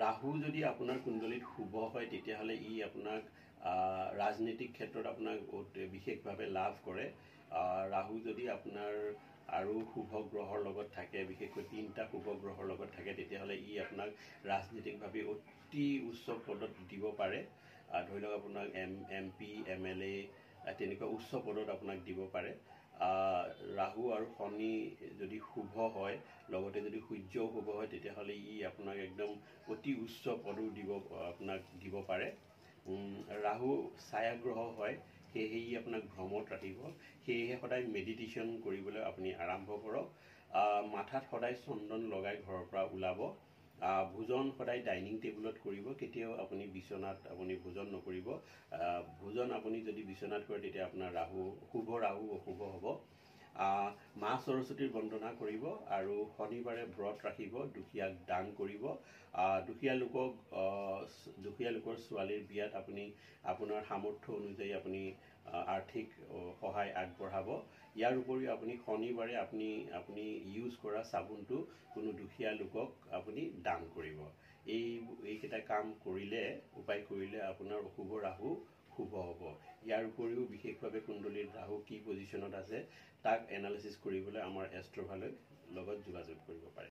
ৰাহু যদি আপোনাৰ কুণ্ডলীত শুভ হয় তেতিয়াহ'লে ই আপোনাক ৰাজনৈতিক ক্ষেত্ৰত আপোনাক বিশেষভাৱে লাভ কৰে। ৰাহু যদি আপোনাৰ আৰু শুভ গ্ৰহৰ লগত থাকে, বিশেষকৈ 3টা শুভ গ্ৰহৰ লগত থাকে, তেতিয়াহ'লে ই আপোনাক ৰাজনৈতিকভাৱে অতি উচ্চ পদত দিব পাৰে। ধৰি লওক আপোনাক MP MLA তেনেকুৱা উচ্চ পদত আপোনাক দিব পাৰে। ৰাহু আৰু শনি যদি শুভ হয়, লগতে যদি সূৰ্যও শুভ হয়, তেতিয়াহ'লে ই আপোনাক একদম অতি উচ্চ পদো আপোনাক দিব পাৰে। ৰাহু ছায়াগ্ৰহ হয়, সেয়েহে ই আপোনাক ভ্ৰমত ৰাখিব। সেয়েহে সদায় মেডিটেশ্যন কৰিবলৈ আপুনি আৰম্ভ কৰক। মাথাত সদায় চন্দন লগাই ঘৰৰ পৰা ওলাব। ভোজন সদায় ডাইনিং টেবুলত কৰিব, কেতিয়াও আপুনি বিচনাত আপুনি ভোজন নকৰিব। ভোজন আপুনি যদি বিচনাত কৰে তেতিয়া আপোনাৰ শুভ ৰাহু অশুভ হ'ব। মা সৰস্বতীৰ বন্দনা কৰিব আৰু শনিবাৰে ব্ৰত ৰাখিব, দুখীয়াক দান কৰিব। দুখীয়া লোকৰ ছোৱালীৰ বিয়াত আপুনি আপোনাৰ সামৰ্থ্য অনুযায়ী আপুনি আৰ্থিক সহায় আগবঢ়াব। ইয়াৰ উপৰিও আপুনি শনিবাৰে আপুনি ইউজ কৰা চাবোনটো কোনো দুখীয়া লোকক আপুনি দান কৰিব। এইকেইটা কাম উপায় কৰিলে আপোনাৰ অশুভ ৰাহু শুভ হ'ব। ইয়াৰ উপৰিও বিশেষভাৱে কুণ্ডলীত ৰাহু কি পজিশ্যনত আছে তাক এনালাইচিছ কৰিবলৈ আমাৰ এষ্ট্ৰভালৰ লগত যোগাযোগ কৰিব পাৰে।